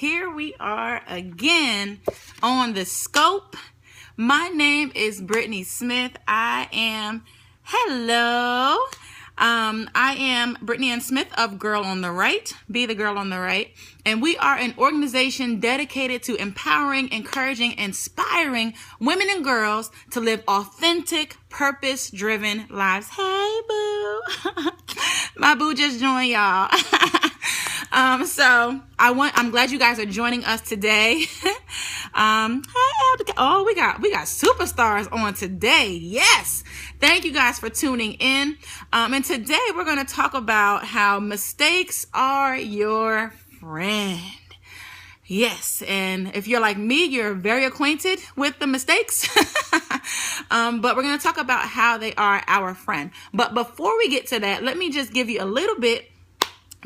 here we are again on The Scope. My name is Brittany Smith. I am Brittany Ann Smith of Girl on the Right, Be the Girl on the Right. And we are an organization dedicated to empowering, encouraging, inspiring women and girls to live authentic, purpose-driven lives. Hey, boo. My boo just joined, y'all. I'm glad you guys are joining us today. We got superstars on today. Yes. Thank you guys for tuning in. And today we're going to talk about how mistakes are your friend. Yes. And if you're like me, you're very acquainted with the mistakes. But we're going to talk about how they are our friend. But before we get to that, let me just give you a little bit.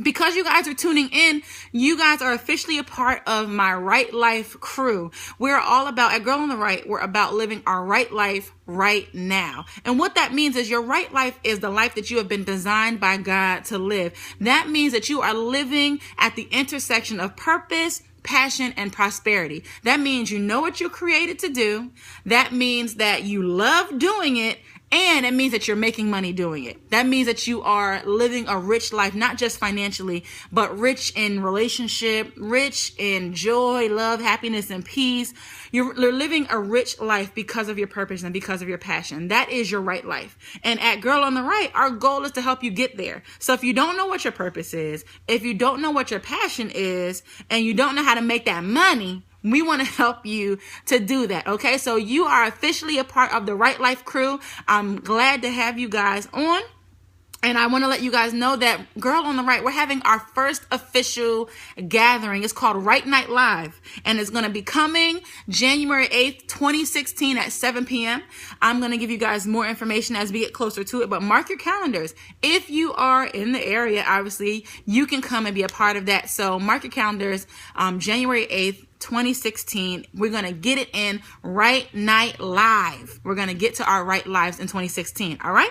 Because you guys are tuning in, you guys are officially a part of my Right Life crew. We're all about, at Girl on the Right, we're about living our right life right now. And what that means is your right life is the life that you have been designed by God to live. That means that you are living at the intersection of purpose, passion, and prosperity. That means you know what you're created to do. That means that you love doing it. And it means that you're making money doing it. That means that you are living a rich life, not just financially, but rich in relationship, rich in joy, love, happiness, and peace. You're living a rich life because of your purpose and because of your passion. That is your right life. And at Girl on the Right, our goal is to help you get there. So if you don't know what your purpose is, if you don't know what your passion is, and you don't know how to make that money, we want to help you to do that. Okay. So you are officially a part of the Right Life crew. I'm glad to have you guys on. And I want to let you guys know that Girl on the Right, we're having our first official gathering. It's called Right Night Live. And it's going to be coming January 8th, 2016 at 7 p.m. I'm going to give you guys more information as we get closer to it. But mark your calendars. If you are in the area, obviously, you can come and be a part of that. So mark your calendars. January 8th. 2016, we're going to get it in Right Night Live. We're going to get to our right lives in 2016. All right.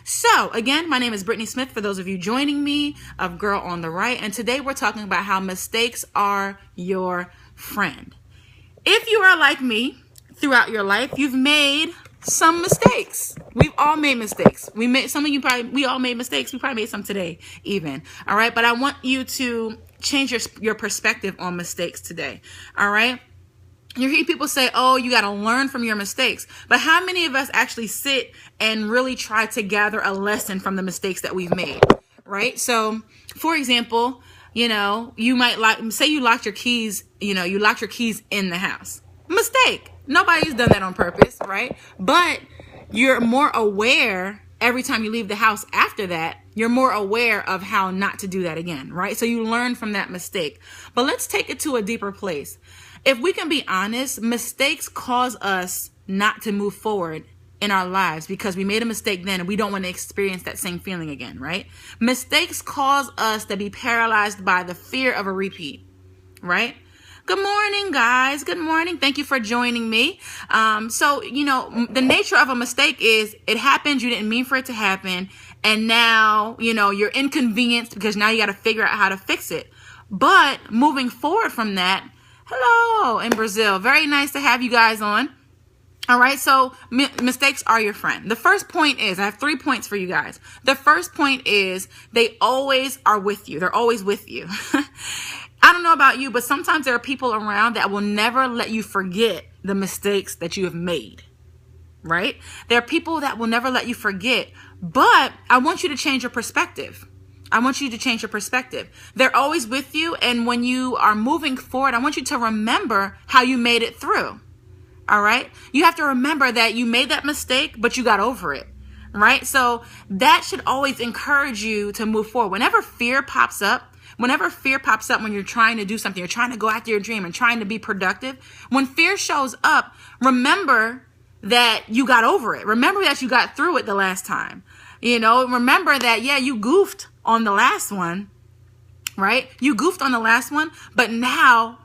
So again, my name is Brittany Smith for those of you joining me of Girl on the Right. And today we're talking about how mistakes are your friend. If you are like me throughout your life, you've made some mistakes. We've all made mistakes. We all made mistakes. We probably made some today even. All right. But I want you to change your perspective on mistakes today. All right. You hear people say, oh, you got to learn from your mistakes. But how many of us actually sit and really try to gather a lesson from the mistakes that we've made? Right. So, for example, you might say you locked your keys, you locked your keys in the house. Mistake. Nobody's done that on purpose. Right. But you're more aware every time you leave the house after that. You're more aware of how not to do that again, right? So you learn from that mistake. But let's take it to a deeper place. If we can be honest, mistakes cause us not to move forward in our lives because we made a mistake then and we don't want to experience that same feeling again, right? Mistakes cause us to be paralyzed by the fear of a repeat, right? Good morning, guys. Good morning. Thank you for joining me. The nature of a mistake is it happened. You didn't mean for it to happen. And now, you're inconvenienced because now you got to figure out how to fix it. But moving forward from that, hello in Brazil. Very nice to have you guys on. All right. So mistakes are your friend. The first point is, I have 3 points for you guys. The first point is they always are with you. They're always with you. I don't know about you, but sometimes there are people around that will never let you forget the mistakes that you have made, right? There are people that will never let you forget, but I want you to change your perspective. They're always with you. And when you are moving forward, I want you to remember how you made it through. All right. You have to remember that you made that mistake, but you got over it. Right. So that should always encourage you to move forward. Whenever fear pops up when you're trying to do something, you're trying to go after your dream and trying to be productive. When fear shows up, remember that you got over it. Remember that you got through it the last time. Remember that, you goofed on the last one, right? You goofed on the last one, but now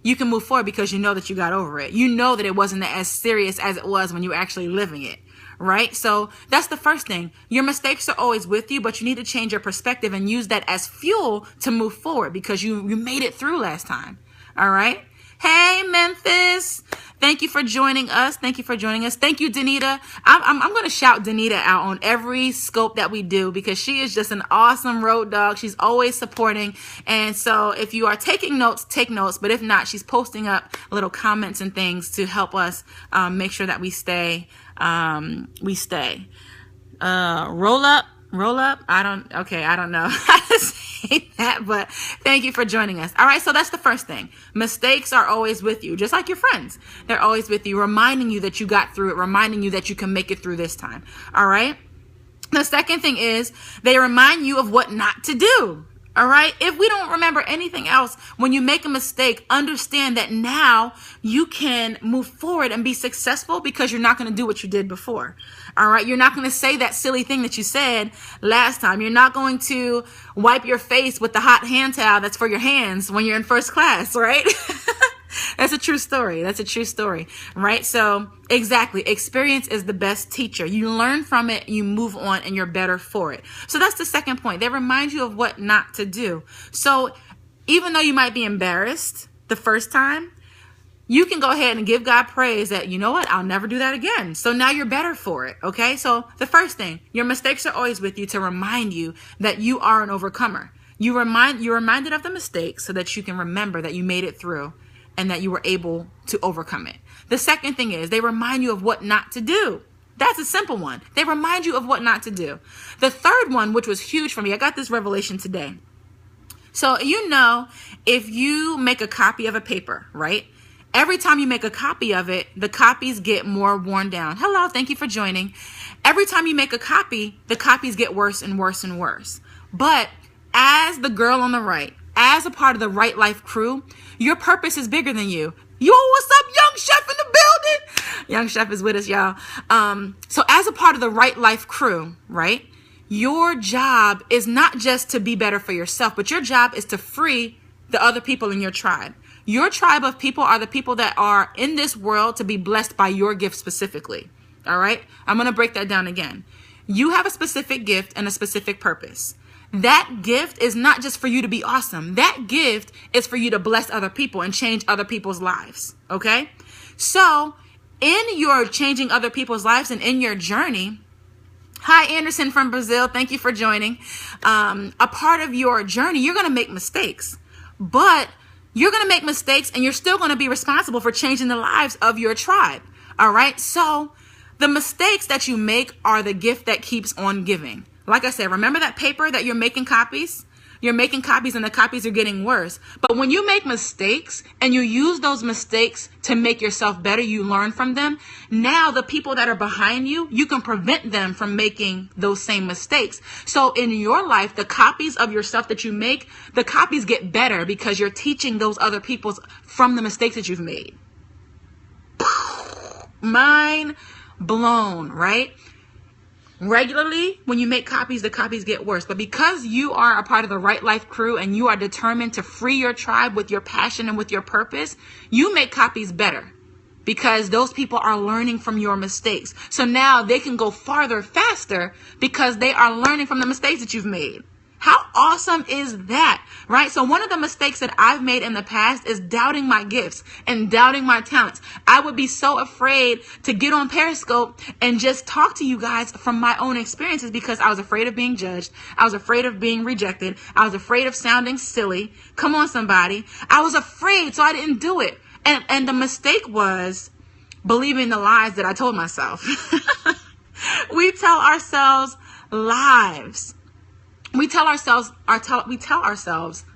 you can move forward because you know that you got over it. You know that it wasn't as serious as it was when you were actually living it. right? So that's the first thing. Your mistakes are always with you, but you need to change your perspective and use that as fuel to move forward because you made it through last time. All right. Hey, Memphis. Thank you for joining us. Thank you for joining us. Thank you, Danita. I'm going to shout Danita out on every scope that we do because she is just an awesome road dog. She's always supporting. And so if you are taking notes, take notes. But if not, she's posting up little comments and things to help us make sure that we stay. Roll up. I don't know how to say that, but thank you for joining us. All right. So that's the first thing. Mistakes are always with you, just like your friends. They're always with you, reminding you that you got through it, reminding you that you can make it through this time. All right. The second thing is they remind you of what not to do. All right. If we don't remember anything else, when you make a mistake, understand that now you can move forward and be successful because you're not going to do what you did before. All right. You're not going to say that silly thing that you said last time. You're not going to wipe your face with the hot hand towel that's for your hands when you're in first class. Right. That's a true story. That's a true story, right? So exactly. Experience is the best teacher. You learn from it, you move on, and you're better for it. So that's the second point. They remind you of what not to do. So even though you might be embarrassed the first time, you can go ahead and give God praise that, you know what, I'll never do that again. So now you're better for it. Okay. So the first thing, your mistakes are always with you to remind you that you are an overcomer. You're reminded of the mistakes so that you can remember that you made it through and that you were able to overcome it. The second thing is they remind you of what not to do. That's a simple one. They remind you of what not to do. The third one, which was huge for me, I got this revelation today. So, if you make a copy of a paper, right? Every time you make a copy of it, the copies get more worn down. Hello, thank you for joining. Every time you make a copy, the copies get worse and worse and worse. But as the girl on the right, as a part of the Right Life crew, your purpose is bigger than you. Yo, what's up, Young Chef in the building? Young Chef is with us, y'all. So as a part of the Right Life crew, right, your job is not just to be better for yourself, but your job is to free the other people in your tribe. Your tribe of people are the people that are in this world to be blessed by your gift specifically. All right. I'm going to break that down again. You have a specific gift and a specific purpose. That gift is not just for you to be awesome. That gift is for you to bless other people and change other people's lives. Okay. So in your changing other people's lives and in your journey, hi, Anderson from Brazil. Thank you for joining. A part of your journey, you're going to make mistakes, but you're going to make mistakes and you're still going to be responsible for changing the lives of your tribe. All right. So the mistakes that you make are the gift that keeps on giving. Like I said, remember that paper that you're making copies? You're making copies and the copies are getting worse. But when you make mistakes and you use those mistakes to make yourself better, you learn from them. Now the people that are behind you, you can prevent them from making those same mistakes. So in your life, the copies of yourself that you make, the copies get better because you're teaching those other people from the mistakes that you've made. Mind blown, right? Regularly, when you make copies, the copies get worse. But because you are a part of the Right Life crew and you are determined to free your tribe with your passion and with your purpose, you make copies better because those people are learning from your mistakes. So now they can go farther faster because they are learning from the mistakes that you've made. How awesome is that, right? So one of the mistakes that I've made in the past is doubting my gifts and doubting my talents. I would be so afraid to get on Periscope and just talk to you guys from my own experiences because I was afraid of being judged. I was afraid of being rejected. I was afraid of sounding silly. Come on, somebody. I was afraid, so I didn't do it. And the mistake was believing the lies that I told myself. We tell ourselves lies. We tell ourselves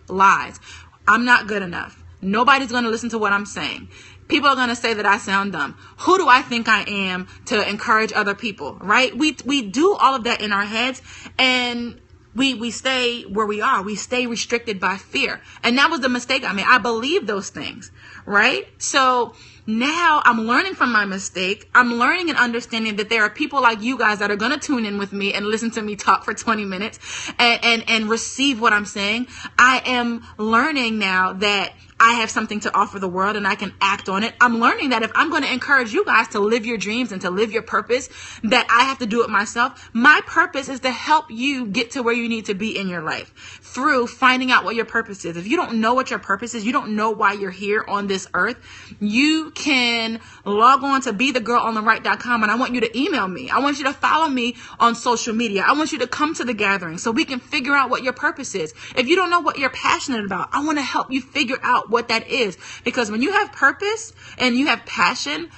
lies. I'm not good enough. Nobody's going to listen to what I'm saying. People are going to say that I sound dumb. Who do I think I am to encourage other people, right? We do all of that in our heads and we stay where we are. We stay restricted by fear. And that was the mistake I made. I believed those things, right? So now I'm learning from my mistake. I'm learning and understanding that there are people like you guys that are going to tune in with me and listen to me talk for 20 minutes and receive what I'm saying. I am learning now that I have something to offer the world and I can act on it. I'm learning that if I'm going to encourage you guys to live your dreams and to live your purpose, that I have to do it myself. My purpose is to help you get to where you need to be in your life through finding out what your purpose is. If you don't know what your purpose is, you don't know why you're here on this earth, you can log on to BeTheGirlOnTheRight.com and I want you to email me. I want you to follow me on social media. I want you to come to the gathering so we can figure out what your purpose is. If you don't know what you're passionate about, I want to help you figure out what that is, because when you have purpose and you have passion,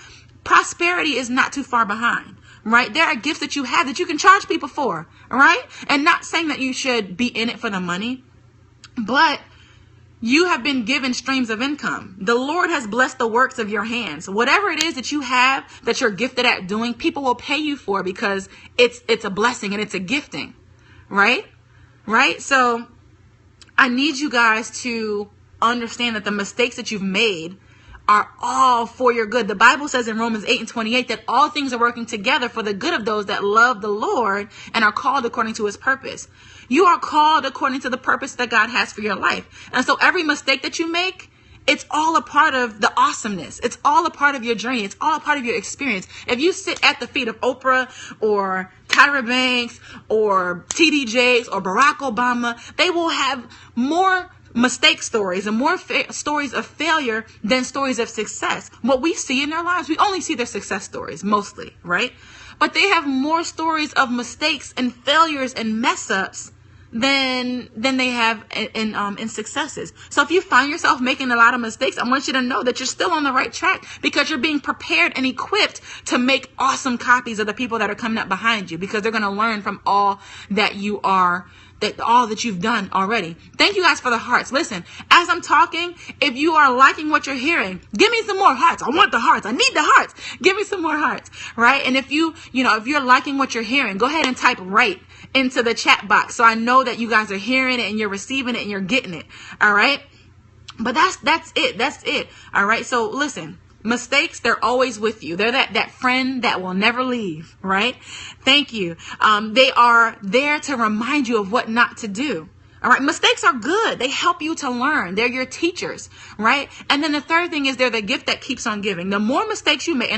prosperity is not too far behind, right? There are gifts that you have that you can charge people for, right? And not saying that you should be in it for the money, but you have been given streams of income. The Lord has blessed the works of your hands. Whatever it is that you have that you're gifted at doing, people will pay you for because it's a blessing and it's a gifting, right? Right? So I need you guys to understand that the mistakes that you've made are all for your good. The Bible says in Romans 8:28 that all things are working together for the good of those that love the Lord and are called according to his purpose. You are called according to the purpose that God has for your life. And so every mistake that you make, it's all a part of the awesomeness. It's all a part of your journey. It's all a part of your experience. If you sit at the feet of Oprah or Tyra Banks or T.D. Jakes or Barack Obama, they will have more mistake stories and more stories of failure than stories of success. What we see in their lives, we only see their success stories mostly, right? But they have more stories of mistakes and failures and mess ups than they have in successes. So if you find yourself making a lot of mistakes, I want you to know that you're still on the right track, because you're being prepared and equipped to make awesome copies of the people that are coming up behind you, because they're going to learn from all that all that you've done already. Thank you guys for the hearts. Listen, as I'm talking, if you are liking what you're hearing, give me some more hearts. I want the hearts. I need the hearts. Give me some more hearts, right? And if if you're liking what you're hearing, go ahead and type right into the chat box so I know that you guys are hearing it and you're receiving it and you're getting it. All right? But that's it. That's it. All right? So listen. Mistakes, they're always with you. They're that friend that will never leave, right? Thank you. They are there to remind you of what not to do. All right. Mistakes are good. They help you to learn. They're your teachers, right? And then the third thing is they're the gift that keeps on giving. The more mistakes you make,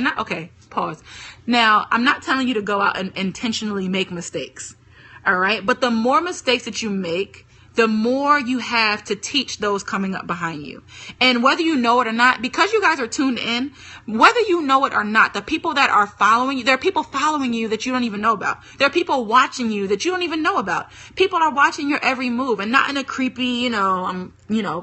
pause. Now, I'm not telling you to go out and intentionally make mistakes. All right. But the more mistakes that you make, the more you have to teach those coming up behind you. And whether you know it or not, because you guys are tuned in, whether you know it or not, the people that are following you, there are people following you that you don't even know about. There are people watching you that you don't even know about. People are watching your every move, and not in a creepy,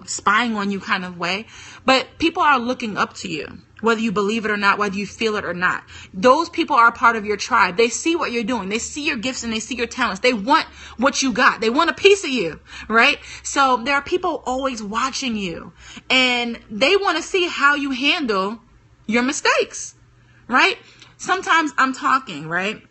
spying on you kind of way, but people are looking up to you. Whether you believe it or not, whether you feel it or not. Those people are a part of your tribe. They see what you're doing. They see your gifts and they see your talents. They want what you got. They want a piece of you, right? So there are people always watching you, and they want to see how you handle your mistakes, right? Sometimes I'm talking, right?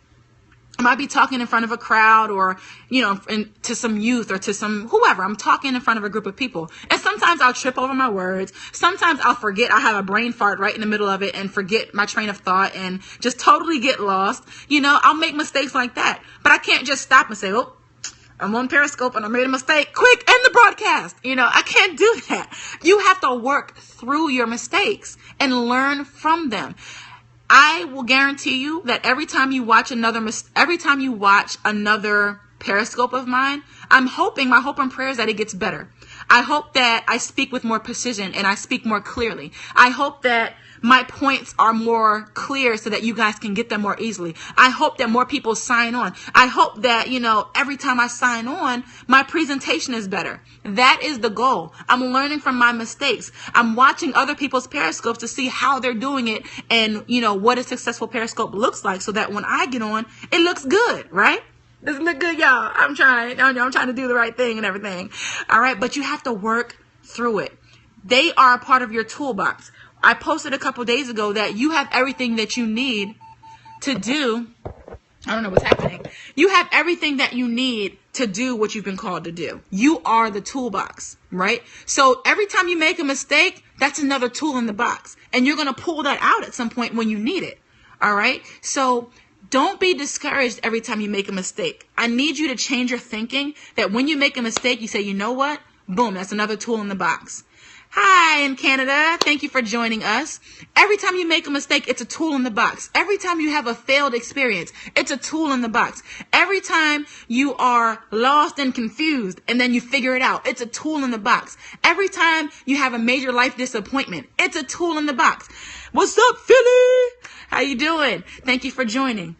I might be talking in front of a crowd or, to some youth or to some whoever. I'm talking in front of a group of people. And sometimes I'll trip over my words. Sometimes I'll forget. I have a brain fart right in the middle of it and forget my train of thought and just totally get lost. I'll make mistakes like that. But I can't just stop and say, oh, I'm on Periscope and I made a mistake. Quick, end the broadcast. I can't do that. You have to work through your mistakes and learn from them. I will guarantee you that every time you watch another Periscope of mine, my hope and prayer is that it gets better. I hope that I speak with more precision and I speak more clearly. I hope that my points are more clear so that you guys can get them more easily. I hope that more people sign on. I hope that, every time I sign on, my presentation is better. That is the goal. I'm learning from my mistakes. I'm watching other people's Periscopes to see how they're doing it and, what a successful Periscope looks like so that when I get on, it looks good, right? Does it look good, y'all? I'm trying to do the right thing and everything. All right. But you have to work through it. They are a part of your toolbox. I posted a couple days ago that you have everything that you need to do. I don't know what's happening. You have everything that you need to do what you've been called to do. You are the toolbox, right? So every time you make a mistake, that's another tool in the box. And you're going to pull that out at some point when you need it. All right? So don't be discouraged every time you make a mistake. I need you to change your thinking that when you make a mistake, you say, you know what? Boom, that's another tool in the box. Hi in Canada. Thank you for joining us. Every time you make a mistake, it's a tool in the box. Every time you have a failed experience, it's a tool in the box. Every time you are lost and confused and then you figure it out, it's a tool in the box. Every time you have a major life disappointment, it's a tool in the box. What's up, Philly? How you doing? Thank you for joining.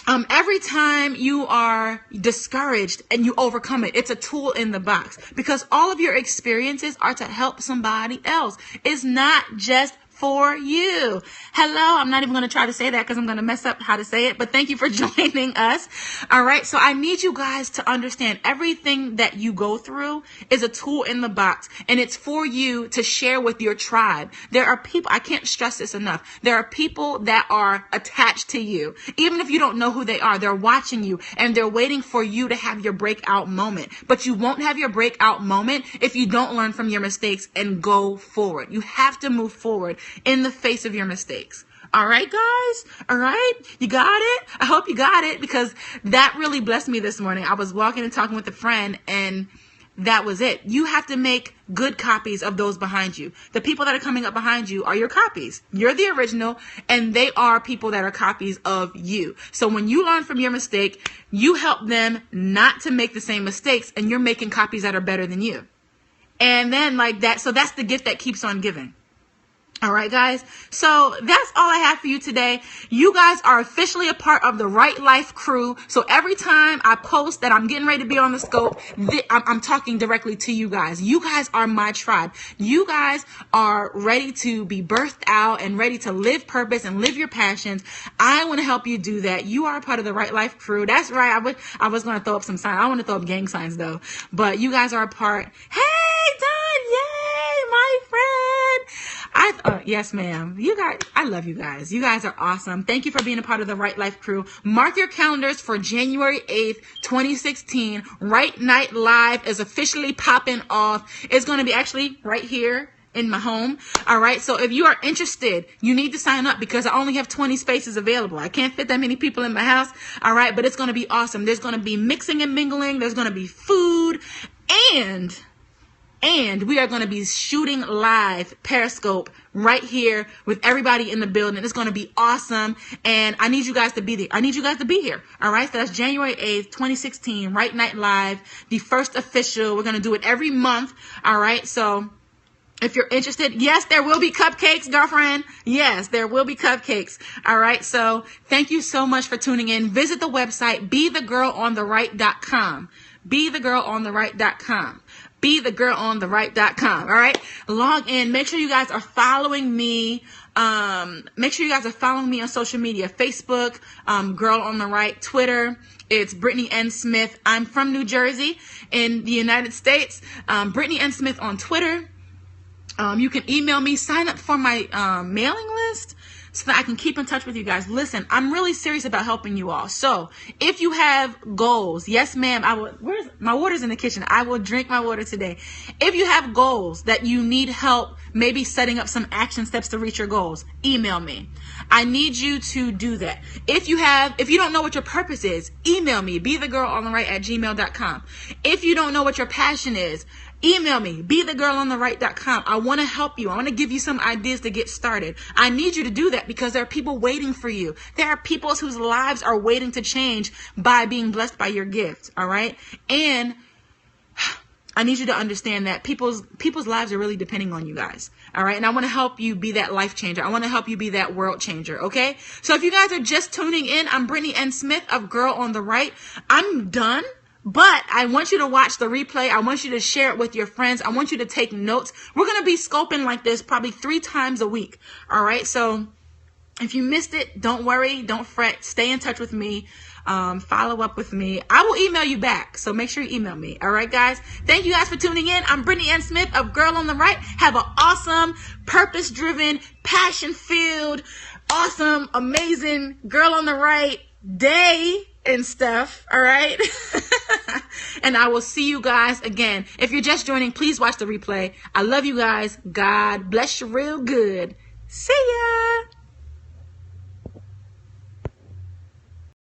Every time you are discouraged and you overcome it, it's a tool in the box, because all of your experiences are to help somebody else. It's not just for you. Hello. I'm not even going to try to say that because I'm going to mess up how to say it, but thank you for joining us. All right. So I need you guys to understand everything that you go through is a tool in the box, and it's for you to share with your tribe. There are people, I can't stress this enough. There are people that are attached to you. Even if you don't know who they are, they're watching you and they're waiting for you to have your breakout moment. But you won't have your breakout moment if you don't learn from your mistakes and go forward. You have to move forward in the face of your mistakes. All right, guys? All right? You got it? I hope you got it, because that really blessed me this morning. I was walking and talking with a friend, and that was it. You have to make good copies of those behind you. The people that are coming up behind you are your copies. You're the original, and they are people that are copies of you. So when you learn from your mistake, you help them not to make the same mistakes, and you're making copies that are better than you. And then like that, so that's the gift that keeps on giving. All right, guys. So that's all I have for you today. You guys are officially a part of the Right Life crew. So every time I post that I'm getting ready to be on the scope, I'm talking directly to you guys. You guys are my tribe. You guys are ready to be birthed out and ready to live purpose and live your passions. I want to help you do that. You are a part of the Right Life crew. That's right. I was going to throw up some signs. I want to throw up gang signs though, but you guys are a part. Hey, Don. Yay, my friend. Yes, ma'am. I love you guys. You guys are awesome. Thank you for being a part of the Right Life crew. Mark your calendars for January 8th, 2016. Right Night Live is officially popping off. It's going to be actually right here in my home. All right. So if you are interested, you need to sign up, because I only have 20 spaces available. I can't fit that many people in my house. All right. But it's going to be awesome. There's going to be mixing and mingling. There's going to be food, and we are going to be shooting live Periscope right here with everybody in the building. It's going to be awesome. And I need you guys to be there. I need you guys to be here. All right. So that's January 8th, 2016, Right Night Live, the first official. We're going to do it every month. All right. So if you're interested, yes, there will be cupcakes, girlfriend. Yes, there will be cupcakes. All right. So thank you so much for tuning in. Visit the website, BeTheGirlOnTheRight.com. BeTheGirlOnTheRight.com. BeTheGirlOnTheRight.com. All right. Log in. Make sure you guys are following me. Make sure you guys are following me on social media. Facebook, Girl on the Right. Twitter, it's Brittany N. Smith. I'm from New Jersey in the United States. Brittany N. Smith on Twitter. You can email me, sign up for my mailing list so that I can keep in touch with you guys. Listen, I'm really serious about helping you all. So if you have goals, yes, ma'am, where's my water's in the kitchen. I will drink my water today. If you have goals that you need help, maybe setting up some action steps to reach your goals, email me. I need you to do that. If you don't know what your purpose is, email me, BeTheGirlOnTheRight@gmail.com. If you don't know what your passion is, email me, BeTheGirlOnTheRight.com. I want to help you. I want to give you some ideas to get started. I need you to do that because there are people waiting for you. There are people whose lives are waiting to change by being blessed by your gift. All right. And I need you to understand that people's lives are really depending on you guys. All right. And I want to help you be that life changer. I want to help you be that world changer. Okay. So if you guys are just tuning in, I'm Brittany N. Smith of Girl on the Right. I'm done. But I want you to watch the replay. I want you to share it with your friends. I want you to take notes. We're going to be scoping like this probably 3 times a week. All right. So if you missed it, don't worry. Don't fret. Stay in touch with me. Follow up with me. I will email you back. So make sure you email me. All right, guys. Thank you guys for tuning in. I'm Brittany N. Smith of Girl on the Right. Have an awesome, purpose-driven, passion-filled, awesome, amazing Girl on the Right day. and stuff. All right. And I will see you guys again. If you're just joining, please watch the replay. I love you guys. God bless you real good. See ya.